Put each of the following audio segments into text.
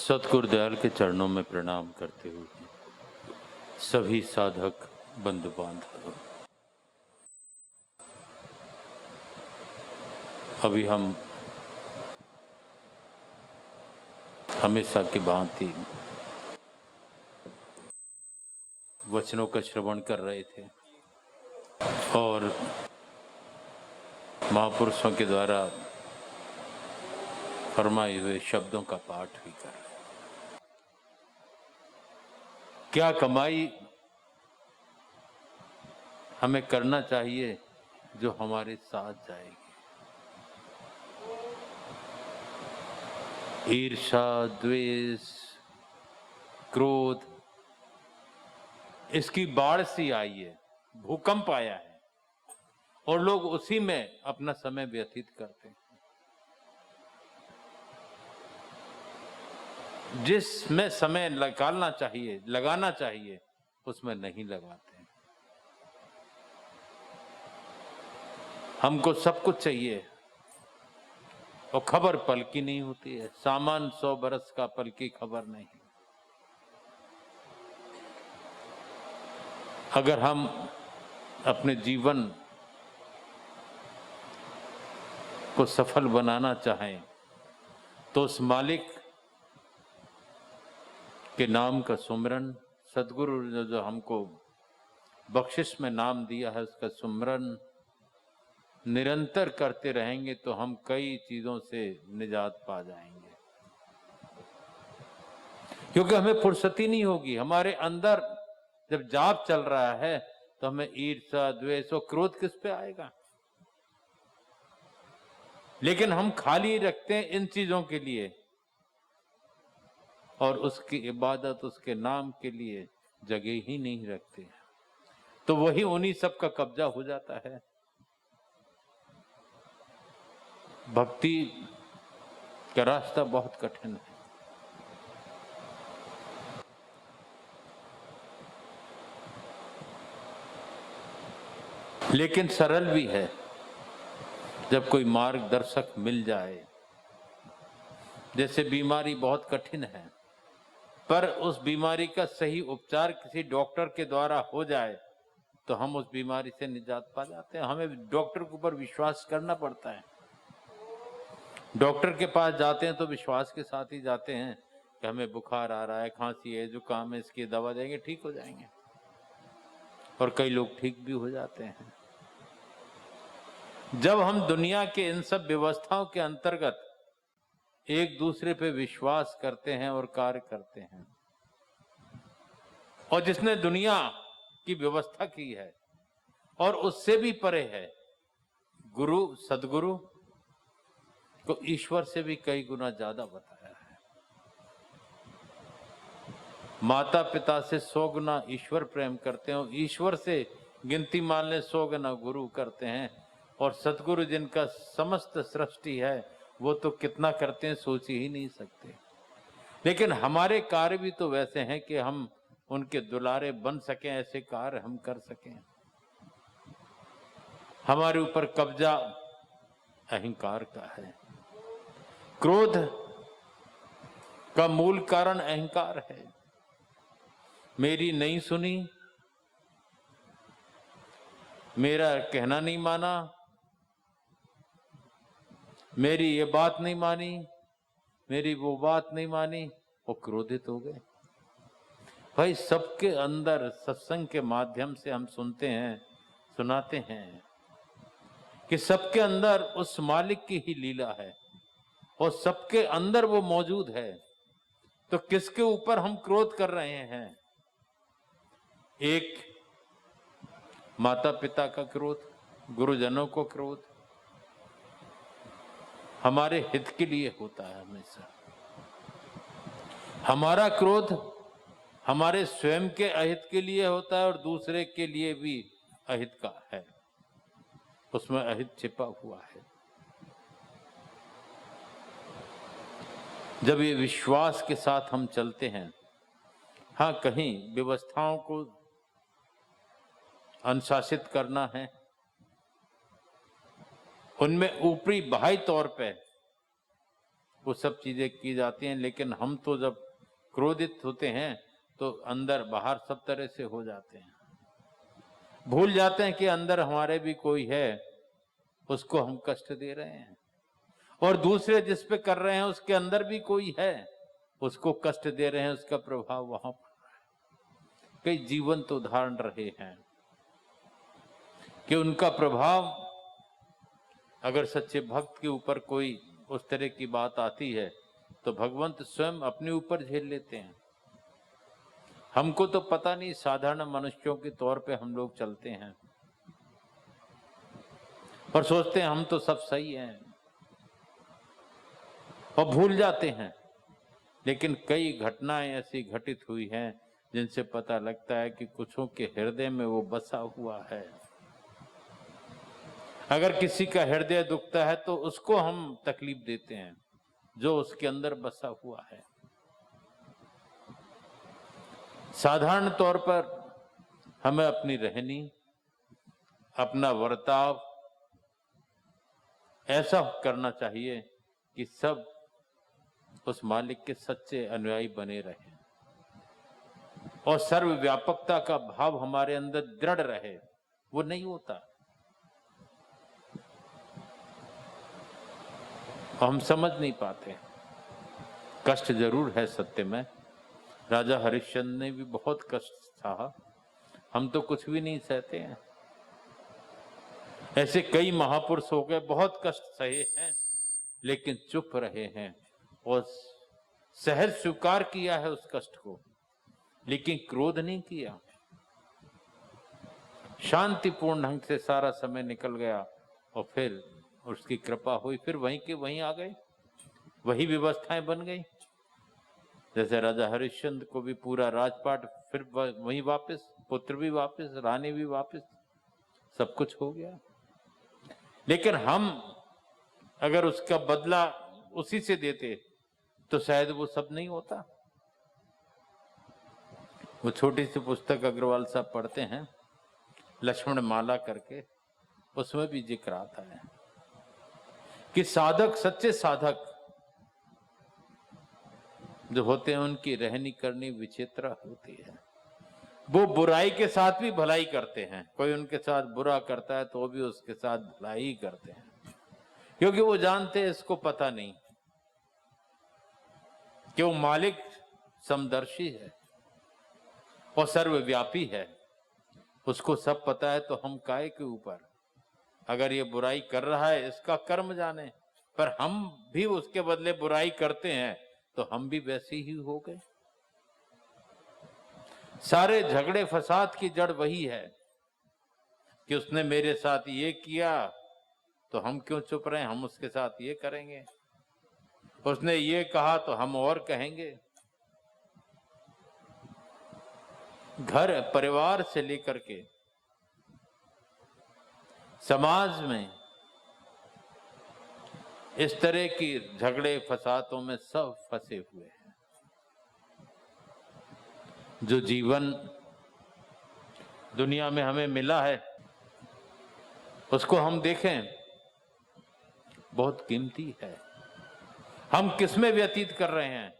सतगुरुदयाल के चरणों में प्रणाम करते हुए सभी साधक बंधु बांधव, अभी हम हमेशा की भांति वचनों का श्रवण कर रहे थे और महापुरुषों के द्वारा फरमाए हुए शब्दों का पाठ भी कर रहे थे। क्या कमाई हमें करना चाहिए जो हमारे साथ जाएगी? ईर्ष्या, द्वेष, क्रोध, इसकी बाढ़ सी आई है, भूकंप आया है और लोग उसी में अपना समय व्यतीत करते हैं। जिसमें समय निकालना चाहिए, लगाना चाहिए, उसमें नहीं लगाते हैं। हमको सब कुछ चाहिए और खबर पल की नहीं होती है। सामान 100 बरस का, पल की खबर नहीं। अगर हम अपने जीवन को सफल बनाना चाहें तो उस मालिक के नाम का सुमरन, सदगुरु ने जो हमको बख्शिश में नाम दिया है, उसका सुमरन निरंतर करते रहेंगे तो हम कई चीजों से निजात पा जाएंगे। क्योंकि हमें फुर्सत ही नहीं होगी। हमारे अंदर जब जाप चल रहा है तो हमें ईर्ष्या, द्वेष और क्रोध किस पे आएगा? लेकिन हम खाली रखते हैं इन चीजों के लिए और उसकी इबादत, उसके नाम के लिए जगह ही नहीं रखते, तो वही उन्हीं सब का कब्जा हो जाता है। भक्ति का रास्ता बहुत कठिन है, लेकिन सरल भी है। जब कोई मार्गदर्शक मिल जाए, जैसे बीमारी बहुत कठिन है, पर उस बीमारी का सही उपचार किसी डॉक्टर के द्वारा हो जाए तो हम उस बीमारी से निजात पा जाते हैं। हमें डॉक्टर के ऊपर विश्वास करना पड़ता है। डॉक्टर के पास जाते हैं तो विश्वास के साथ ही जाते हैं कि हमें बुखार आ रहा है, खांसी है, जुकाम है, इसकी दवा देंगे, ठीक हो जाएंगे। और कई लोग ठीक भी हो जाते हैं। जब हम दुनिया के इन सब व्यवस्थाओं के अंतर्गत एक दूसरे पे विश्वास करते हैं और कार्य करते हैं, और जिसने दुनिया की व्यवस्था की है और उससे भी परे है, गुरु सदगुरु को ईश्वर से भी कई गुना ज्यादा बताया है। माता पिता से 100 गुना ईश्वर प्रेम करते हैं और ईश्वर से गिनती मान ले 100 गुना गुरु करते हैं। और सतगुरु जिनका समस्त सृष्टि है वो तो कितना करते हैं सोच ही नहीं सकते। लेकिन हमारे कार्य भी तो वैसे हैं कि हम उनके दुलारे बन सकें, ऐसे कार्य हम कर सकें। हमारे ऊपर कब्जा अहंकार का है। क्रोध का मूल कारण अहंकार है। मेरी नहीं सुनी, मेरा कहना नहीं माना, मेरी ये बात नहीं मानी, मेरी वो बात नहीं मानी, वो क्रोधित हो गए। भाई सबके अंदर सत्संग के माध्यम से हम सुनते हैं, सुनाते हैं कि सबके अंदर उस मालिक की ही लीला है और सबके अंदर वो मौजूद है। तो किसके ऊपर हम क्रोध कर रहे हैं? एक माता पिता का क्रोध, गुरुजनों को क्रोध हमारे हित के लिए होता है हमेशा। हमारा क्रोध हमारे स्वयं के अहित के लिए होता है और दूसरे के लिए भी अहित का है, उसमें अहित छिपा हुआ है। जब ये विश्वास के साथ हम चलते हैं, हाँ कहीं व्यवस्थाओं को अनुशासित करना है, उनमें ऊपरी बाह्य तौर पे वो सब चीजें की जाती हैं, लेकिन हम तो जब क्रोधित होते हैं तो अंदर बाहर सब तरह से हो जाते हैं। भूल जाते हैं कि अंदर हमारे भी कोई है, उसको हम कष्ट दे रहे हैं, और दूसरे जिस पे कर रहे हैं उसके अंदर भी कोई है, उसको कष्ट दे रहे हैं, उसका प्रभाव वहां पर। कई जीवंत उदाहरण रहे हैं कि उनका प्रभाव, अगर सच्चे भक्त के ऊपर कोई उस तरह की बात आती है तो भगवंत स्वयं अपने ऊपर झेल लेते हैं। हमको तो पता नहीं, साधारण मनुष्यों के तौर पे हम लोग चलते हैं और सोचते हैं हम तो सब सही हैं और भूल जाते हैं। लेकिन कई घटनाएं ऐसी घटित हुई हैं जिनसे पता लगता है कि कुछों के हृदय में वो बसा हुआ है। अगर किसी का हृदय दुखता है तो उसको हम तकलीफ देते हैं जो उसके अंदर बसा हुआ है। साधारण तौर पर हमें अपनी रहनी, अपना बर्ताव ऐसा करना चाहिए कि सब उस मालिक के सच्चे अनुयायी बने रहें और सर्वव्यापकता का भाव हमारे अंदर दृढ़ रहे। वो नहीं होता, हम समझ नहीं पाते। कष्ट जरूर है सत्य में, राजा हरिश्चंद्र ने भी बहुत कष्ट सहा, हम तो कुछ भी नहीं सहते हैं। ऐसे कई महापुरुष हो गए, बहुत कष्ट सहे हैं लेकिन चुप रहे हैं और सहज स्वीकार किया है उस कष्ट को, लेकिन क्रोध नहीं किया। शांतिपूर्ण ढंग से सारा समय निकल गया और फिर उसकी कृपा हुई, फिर वहीं के वहीं आ गए, वही व्यवस्थाएं बन गई। जैसे राजा हरिश्चंद्र को भी पूरा राजपाट फिर वहीं वापस, पुत्र भी वापस, रानी भी वापस, सब कुछ हो गया। लेकिन हम अगर उसका बदला उसी से देते तो शायद वो सब नहीं होता। वो छोटी सी पुस्तक अग्रवाल साहब पढ़ते हैं, लक्ष्मण माला करके, उसमें भी जिक्र आता है कि साधक, सच्चे साधक जो होते हैं उनकी रहनी करनी विचित्र होती है। वो बुराई के साथ भी भलाई करते हैं, कोई उनके साथ बुरा करता है तो भी उसके साथ भलाई ही करते हैं, क्योंकि वो जानते हैं इसको पता नहीं कि वो मालिक समदर्शी है और सर्वव्यापी है, उसको सब पता है। तो हम काहे के ऊपर, अगर ये बुराई कर रहा है इसका कर्म जाने, पर हम भी उसके बदले बुराई करते हैं तो हम भी वैसे ही हो गए। सारे झगड़े फसाद की जड़ वही है कि उसने मेरे साथ ये किया तो हम क्यों चुप रहे, हम उसके साथ ये करेंगे, उसने ये कहा तो हम और कहेंगे। घर परिवार से लेकर के समाज में इस तरह की झगड़े फसादों में सब फंसे हुए हैं। जो जीवन दुनिया में हमें मिला है उसको हम देखें, बहुत कीमती है। हम किसमें व्यतीत कर रहे हैं,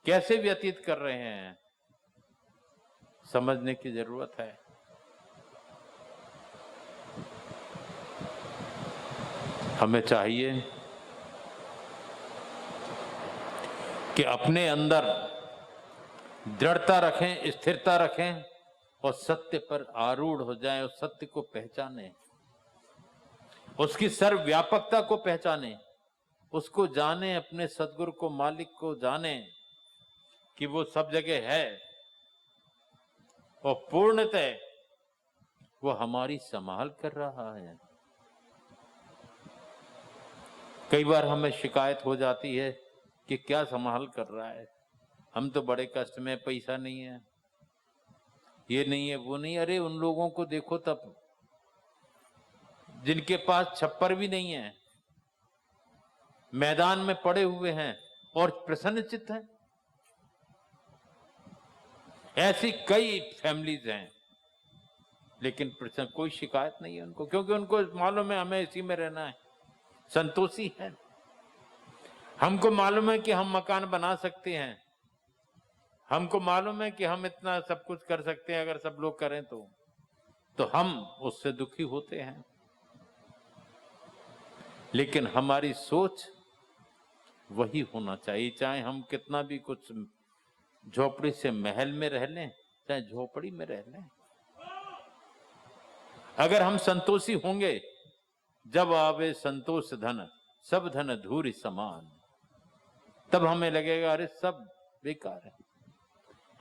कैसे व्यतीत कर रहे हैं, समझने की जरूरत है। हमें चाहिए कि अपने अंदर दृढ़ता रखें, स्थिरता रखें और सत्य पर आरूढ़ हो जाएं और सत्य को पहचानें, उसकी सर्वव्यापकता को पहचानें, उसको जाने, अपने सद्गुरु को, मालिक को जाने कि वो सब जगह है और पूर्णतः वो हमारी संभाल कर रहा है। कई बार हमें शिकायत हो जाती है कि क्या संभाल कर रहा है, हम तो बड़े कष्ट में, पैसा नहीं है, ये नहीं है, वो नहीं। अरे उन लोगों को देखो तब जिनके पास छप्पर भी नहीं है, मैदान में पड़े हुए हैं और प्रसन्न चित्त हैं। ऐसी कई फैमिलीज हैं लेकिन कोई शिकायत नहीं है उनको, क्योंकि उनको मालूम है हमें इसी में रहना है, संतोषी है। हमको मालूम है कि हम मकान बना सकते हैं, हमको मालूम है कि हम इतना सब कुछ कर सकते हैं अगर सब लोग करें तो हम उससे दुखी होते हैं। लेकिन हमारी सोच वही होना चाहिए, चाहे हम कितना भी कुछ झोपड़ी से महल में रह लें, चाहे झोपड़ी में रह लें। अगर हम संतोषी होंगे, जब आवे संतोष धन सब धन धूरि समान, तब हमें लगेगा अरे सब बेकार है।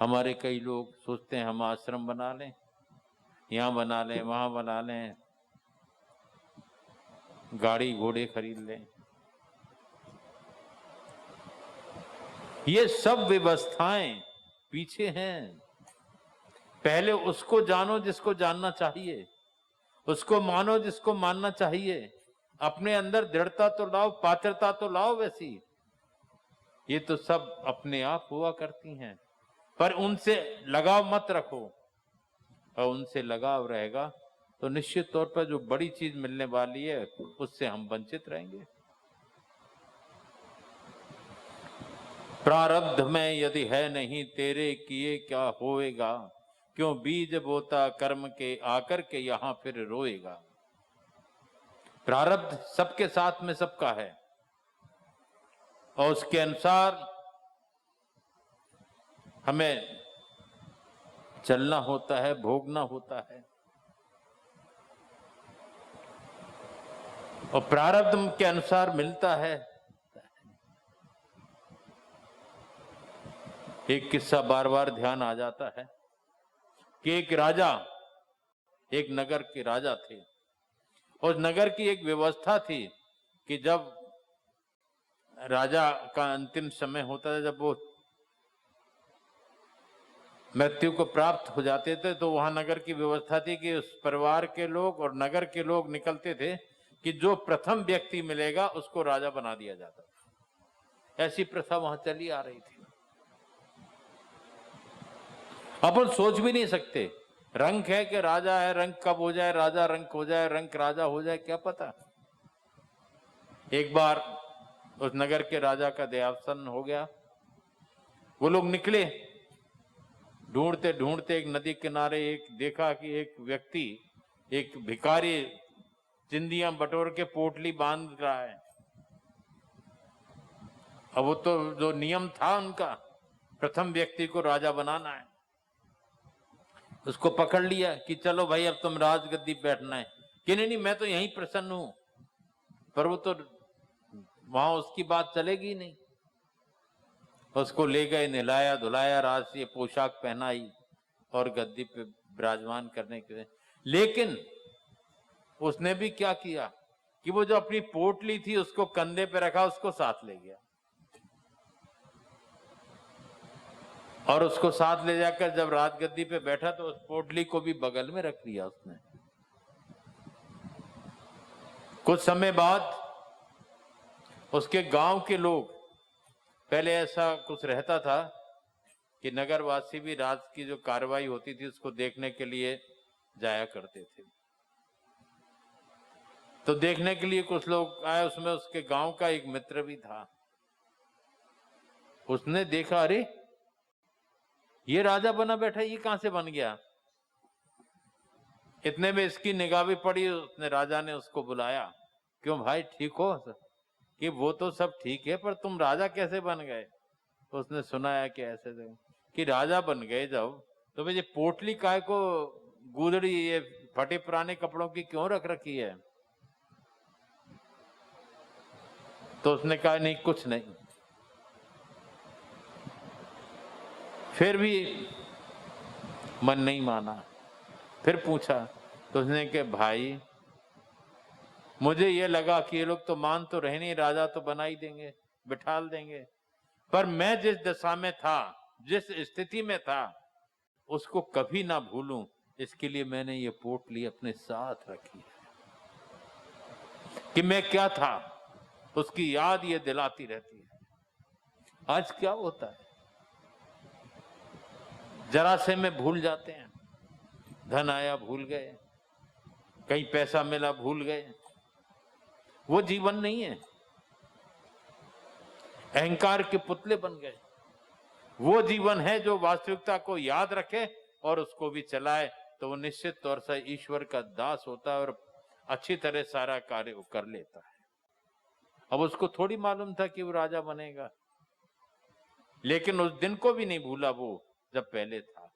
हमारे कई लोग सोचते हैं हम आश्रम बना लें, यहां बना लें, वहां बना लें, गाड़ी घोड़े खरीद लें। ये सब व्यवस्थाएं पीछे हैं। पहले उसको जानो जिसको जानना चाहिए, उसको मानो जिसको मानना चाहिए, अपने अंदर दृढ़ता तो लाओ, पात्रता तो लाओ वैसी। ये तो सब अपने आप हुआ करती हैं, पर उनसे लगाव मत रखो। और उनसे लगाव रहेगा तो निश्चित तौर पर जो बड़ी चीज मिलने वाली है उससे हम वंचित रहेंगे। प्रारब्ध में यदि है नहीं तेरे किए क्या होएगा, क्यों बीज बोता कर्म के आकर के यहां फिर रोएगा। प्रारब्ध सबके साथ में सबका है और उसके अनुसार हमें चलना होता है, भोगना होता है। और प्रारब्ध के अनुसार मिलता है। एक किस्सा बार बार ध्यान आ जाता है कि एक राजा, एक नगर के राजा थे। उस नगर की एक व्यवस्था थी कि जब राजा का अंतिम समय होता था, जब वो मृत्यु को प्राप्त हो जाते थे, तो वहां नगर की व्यवस्था थी कि उस परिवार के लोग और नगर के लोग निकलते थे कि जो प्रथम व्यक्ति मिलेगा उसको राजा बना दिया जाता था। ऐसी प्रथा वहां चली आ रही थी। अपन सोच भी नहीं सकते, रंक है कि राजा है, रंक कब हो जाए राजा, रंक हो जाए रंक राजा हो जाए, क्या पता। एक बार उस नगर के राजा का देहावसान हो गया। वो लोग निकले, ढूंढते ढूंढते एक नदी किनारे एक देखा कि एक व्यक्ति, एक भिखारी चिंदियां बटोर के पोटली बांध रहा है। अब वो तो जो नियम था उनका, प्रथम व्यक्ति को राजा बनाना है, उसको पकड़ लिया कि चलो भाई अब तुम राजगद्दी बैठना है। कि नहीं नहीं मैं तो यहीं प्रसन्न हूं। पर वो तो वहां उसकी बात चलेगी नहीं। उसको ले गए, नहलाया धुलाया, राजकीय पोशाक पहनाई और गद्दी पे विराजमान करने के लिए। लेकिन उसने भी क्या किया कि वो जो अपनी पोटली थी उसको कंधे पे रखा, उसको साथ ले गया। और उसको साथ ले जाकर जब राजगद्दी पे बैठा तो उस पोटली को भी बगल में रख लिया उसने। कुछ समय बाद उसके गांव के लोग, पहले ऐसा कुछ रहता था कि नगरवासी भी राज की जो कार्रवाई होती थी उसको देखने के लिए जाया करते थे। तो देखने के लिए कुछ लोग आए, उसमें उसके गांव का एक मित्र भी था। उसने देखा अरे ये राजा बना बैठा, ये कहां से बन गया। इतने में इसकी निगाह भी पड़ी, उसने राजा ने उसको बुलाया, क्यों भाई ठीक हो। कि वो तो सब ठीक है पर तुम राजा कैसे बन गए। उसने सुनाया कि ऐसे कि राजा बन गए जब, तो मुझे पोटली काय को गुदड़ी ये फटे पुराने कपड़ों की क्यों रख रखी है। तो उसने कहा नहीं कुछ नहीं। फिर भी मन नहीं माना, फिर पूछा तो उसने कहा भाई मुझे ये लगा कि ये लोग तो मान तो रहे नहीं, राजा तो बना ही देंगे, बिठाल देंगे, पर मैं जिस दशा में था, जिस स्थिति में था, उसको कभी ना भूलूं, इसके लिए मैंने ये पोटली अपने साथ रखी है कि मैं क्या था उसकी याद ये दिलाती रहती है। आज क्या होता है, जरा से में भूल जाते हैं। धन आया भूल गए, कहीं पैसा मिला भूल गए। वो जीवन नहीं है। अहंकार के पुतले बन गए। वो जीवन है जो वास्तविकता को याद रखे और उसको भी चलाए, तो वो निश्चित तौर से ईश्वर का दास होता है और अच्छी तरह सारा कार्य कर लेता है। अब उसको थोड़ी मालूम था कि वो राजा बनेगा, लेकिन उस दिन को भी नहीं भूला वो जब पहले था।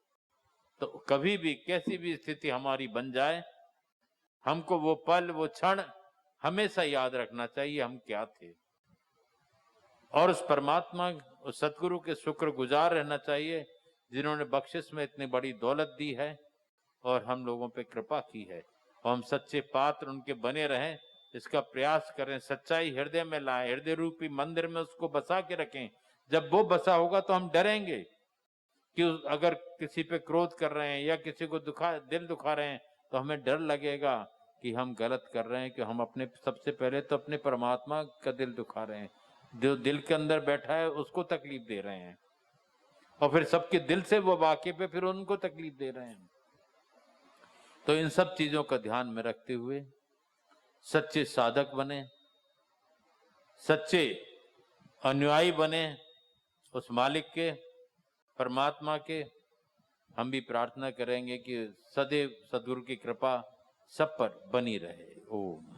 तो कभी भी कैसी भी स्थिति हमारी बन जाए, हमको वो पल, वो क्षण हमेशा याद रखना चाहिए हम क्या थे, और उस परमात्मा, उस सतगुरु के शुक्रगुजार रहना चाहिए जिन्होंने बख्शिश में इतनी बड़ी दौलत दी है और हम लोगों पे कृपा की है। और हम सच्चे पात्र उनके बने रहें, इसका प्रयास करें, सच्चाई हृदय में लाएं, हृदय रूपी मंदिर में उसको बसा के रखें। जब वो बसा होगा तो हम डरेंगे कि अगर किसी पे क्रोध कर रहे हैं या किसी को दिल दुखा रहे हैं, तो हमें डर लगेगा कि हम गलत कर रहे हैं, कि हम अपने सबसे पहले तो अपने परमात्मा का दिल दुखा रहे हैं, जो दिल के अंदर बैठा है उसको तकलीफ दे रहे हैं, और फिर सबके दिल से वो वाकिफ है, फिर उनको तकलीफ दे रहे हैं। तो इन सब चीजों का ध्यान में रखते हुए सच्चे साधक बने, सच्चे अनुयायी बने उस मालिक के, परमात्मा के। हम भी प्रार्थना करेंगे कि सदैव सद्गुरु की कृपा सब पर बनी रहे। ओम।